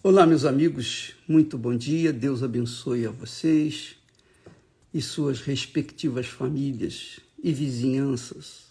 Olá, meus amigos, muito bom dia, Deus abençoe a vocês e suas respectivas famílias e vizinhanças,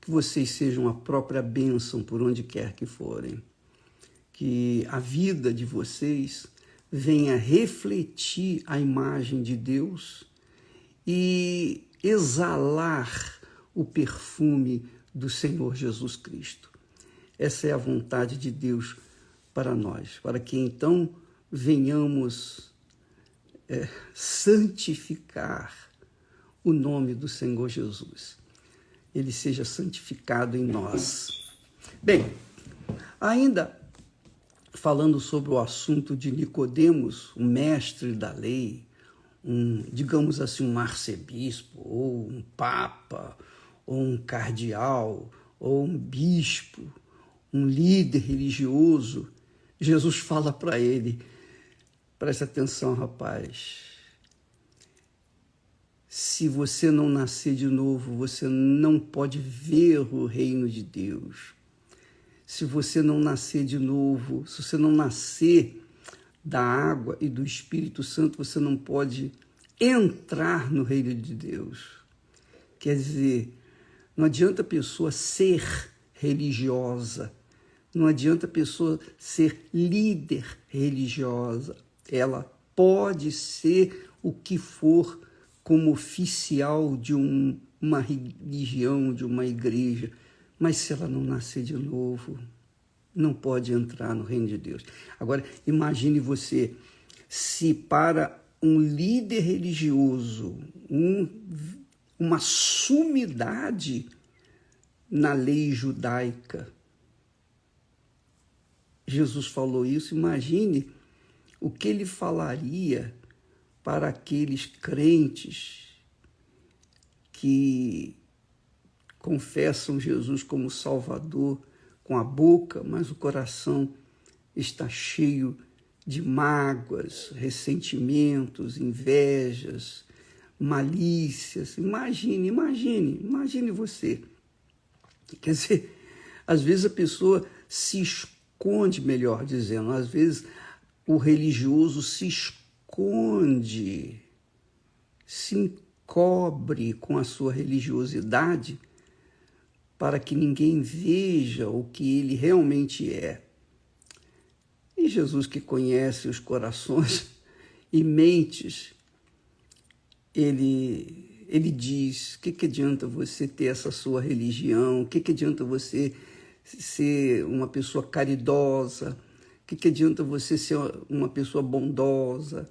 que vocês sejam a própria bênção por onde quer que forem, que a vida de vocês venha refletir a imagem de Deus e exalar o perfume do Senhor Jesus Cristo. Essa é a vontade de Deus para nós, para que então venhamos santificar o nome do Senhor Jesus. Ele seja santificado em nós. Bem, ainda falando sobre o assunto de Nicodemos, o mestre da lei, digamos assim, um arcebispo, ou um papa, ou um cardeal, ou um bispo, um líder religioso, Jesus fala para ele, presta atenção, rapaz, se você não nascer de novo, você não pode ver o reino de Deus. Se você não nascer de novo, se você não nascer da água e do Espírito Santo, você não pode entrar no reino de Deus. Quer dizer, não adianta a pessoa ser religiosa, não adianta a pessoa ser líder religiosa. Ela pode ser o que for como oficial de uma religião, de uma igreja, mas se ela não nascer de novo, não pode entrar no reino de Deus. Agora, imagine você, se para um líder religioso, uma sumidade na lei judaica, Jesus falou isso, imagine o que ele falaria para aqueles crentes que confessam Jesus como Salvador com a boca, mas o coração está cheio de mágoas, ressentimentos, invejas, malícias. Imagine você. Quer dizer, às vezes a pessoa se esconde, melhor dizendo, às vezes o religioso se esconde, se encobre com a sua religiosidade para que ninguém veja o que ele realmente é. E Jesus, que conhece os corações e mentes, ele diz, o que adianta você ter essa sua religião? O que adianta você ser uma pessoa caridosa? O que adianta você ser uma pessoa bondosa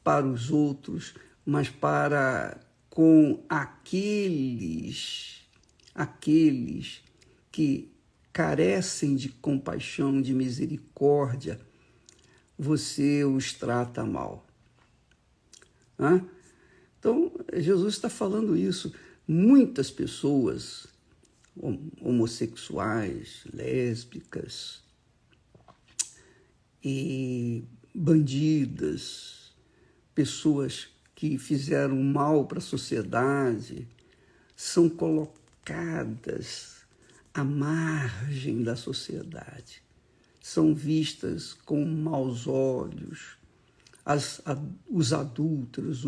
para os outros, mas para com aqueles que carecem de compaixão, de misericórdia, você os trata mal? Então, Jesus está falando isso. Muitas pessoas, homossexuais, lésbicas e bandidas, pessoas que fizeram mal para a sociedade, são colocadas à margem da sociedade, são vistas com maus olhos. Os adúlteros,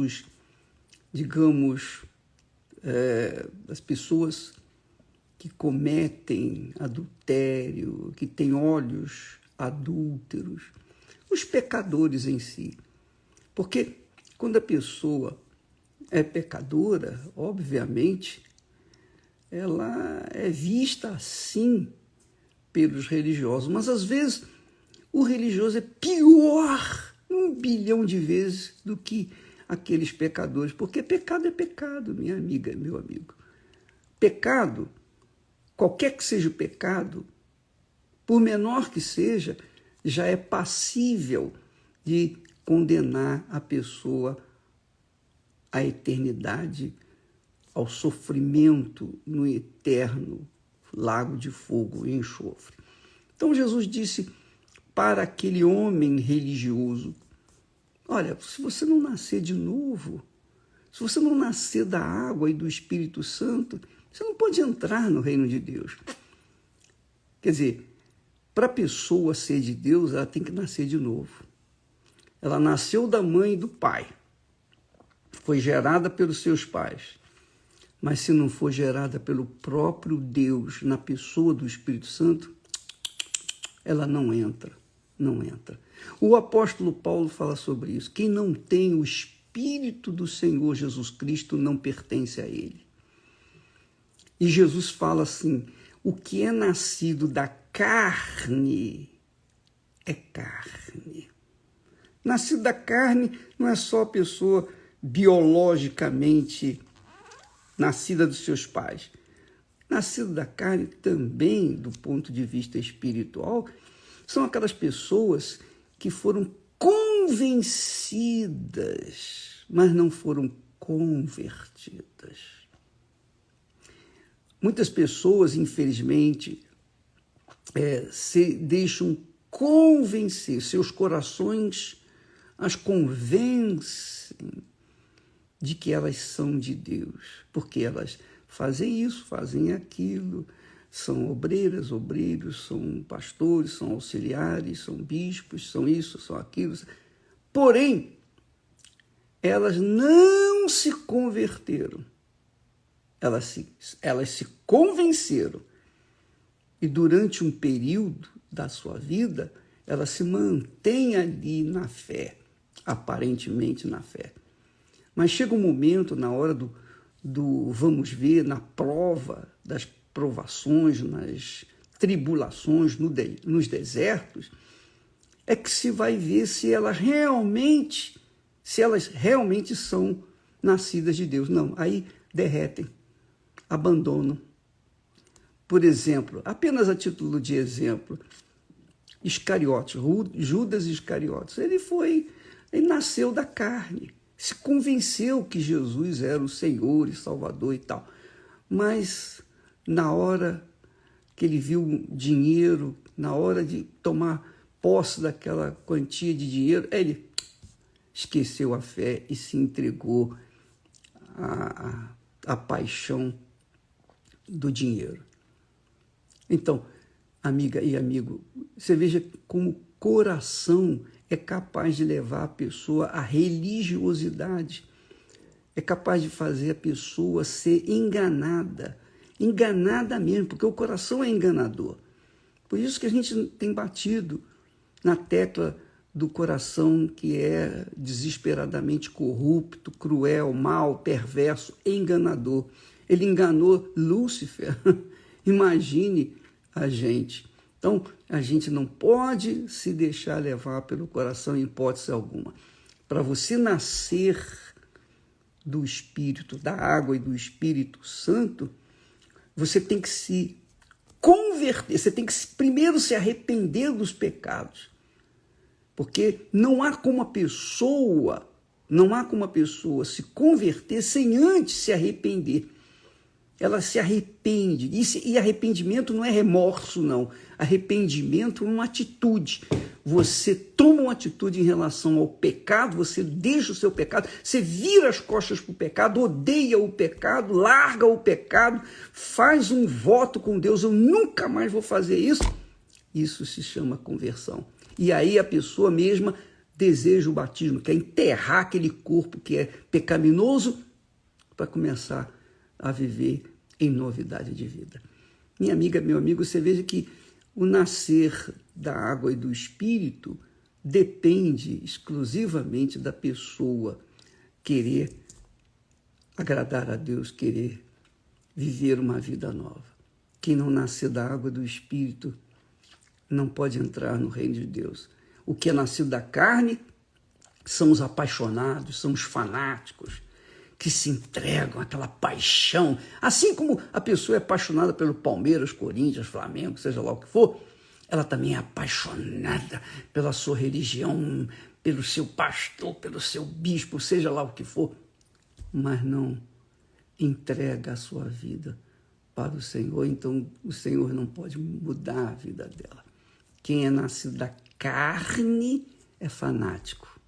as pessoas que cometem adultério, que têm olhos adúlteros, os pecadores em si. Porque quando a pessoa é pecadora, obviamente, ela é vista assim pelos religiosos, mas às vezes o religioso é pior 1 bilhão de vezes do que aqueles pecadores, porque pecado é pecado, minha amiga, meu amigo. Pecado, qualquer que seja o pecado, por menor que seja, já é passível de condenar a pessoa à eternidade, ao sofrimento no eterno lago de fogo e enxofre. Então Jesus disse para aquele homem religioso, olha, se você não nascer de novo, se você não nascer da água e do Espírito Santo, você não pode entrar no reino de Deus. Quer dizer, Para a pessoa ser de Deus, ela tem que nascer de novo. Ela nasceu da mãe e do pai. Foi gerada pelos seus pais. Mas se não for gerada pelo próprio Deus, na pessoa do Espírito Santo, ela não entra, não entra. O apóstolo Paulo fala sobre isso. Quem não tem o Espírito do Senhor Jesus Cristo não pertence a ele. E Jesus fala assim, o que é nascido da carne é carne. Nascido da carne não é só a pessoa biologicamente nascida dos seus pais. Nascido da carne também, do ponto de vista espiritual, são aquelas pessoas que foram convencidas, mas não foram convertidas. Muitas pessoas, infelizmente, se deixam convencer, seus corações as convencem de que elas são de Deus, porque elas fazem isso, fazem aquilo, são obreiras, obreiros, são pastores, são auxiliares, são bispos, são isso, são aquilo. Porém, elas não se converteram. Elas se convenceram. E durante um período da sua vida, ela se mantém ali na fé, aparentemente na fé. Mas chega um momento, na hora do vamos ver, na prova, das provações, nas tribulações, nos desertos, é que se vai ver se elas realmente são nascidas de Deus. Não, aí derretem, abandonam. Por exemplo, apenas a título de exemplo, Iscariotes, Judas Iscariotes, ele nasceu da carne, se convenceu que Jesus era o Senhor e Salvador e tal. Mas na hora que ele viu dinheiro, na hora de tomar posse daquela quantia de dinheiro, ele esqueceu a fé e se entregou à paixão do dinheiro. Então, amiga e amigo, você veja como o coração é capaz de levar a pessoa à religiosidade, é capaz de fazer a pessoa ser enganada mesmo, porque o coração é enganador. Por isso que a gente tem batido na tecla do coração que é desesperadamente corrupto, cruel, mau, perverso, enganador. Ele enganou Lúcifer. Imagine a gente. Então, a gente não pode se deixar levar pelo coração em hipótese alguma. Para você nascer do Espírito, da água e do Espírito Santo, você tem que se converter, você tem que primeiro se arrepender dos pecados. Porque não há como a pessoa se converter sem antes se arrepender. Ela se arrepende. E arrependimento não é remorso, não. Arrependimento é uma atitude. Você toma uma atitude em relação ao pecado, você deixa o seu pecado, você vira as costas para o pecado, odeia o pecado, larga o pecado, faz um voto com Deus, eu nunca mais vou fazer isso. Isso se chama conversão. E aí a pessoa mesma deseja o batismo, quer enterrar aquele corpo que é pecaminoso para começar a viver em novidade de vida. Minha amiga, meu amigo, você veja que o nascer da água e do Espírito depende exclusivamente da pessoa querer agradar a Deus, querer viver uma vida nova. Quem não nascer da água e do Espírito não pode entrar no reino de Deus. O que é nascido da carne são os apaixonados, são os fanáticos, que se entregam àquela paixão. Assim como a pessoa é apaixonada pelo Palmeiras, Corinthians, Flamengo, seja lá o que for, ela também é apaixonada pela sua religião, pelo seu pastor, pelo seu bispo, seja lá o que for, mas não entrega a sua vida para o Senhor, então o Senhor não pode mudar a vida dela. Quem é nascido da carne é fanático.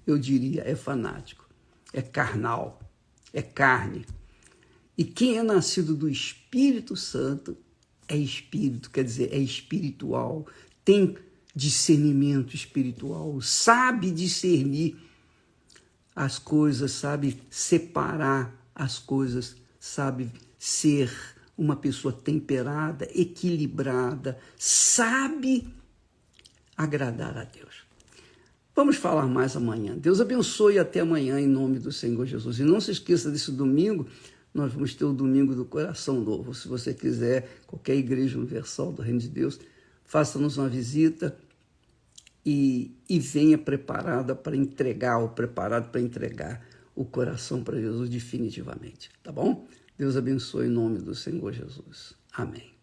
Eu diria, é fanático. É carnal, é carne. E quem é nascido do Espírito Santo é espírito, quer dizer, é espiritual, tem discernimento espiritual, sabe discernir as coisas, sabe separar as coisas, sabe ser uma pessoa temperada, equilibrada, sabe agradar a Deus. Vamos falar mais amanhã. Deus abençoe e até amanhã em nome do Senhor Jesus. E não se esqueça desse domingo, nós vamos ter o domingo do coração novo. Se você quiser, qualquer igreja universal do Reino de Deus, faça-nos uma visita e venha preparada para entregar, ou preparado para entregar o coração para Jesus definitivamente, tá bom? Deus abençoe em nome do Senhor Jesus. Amém.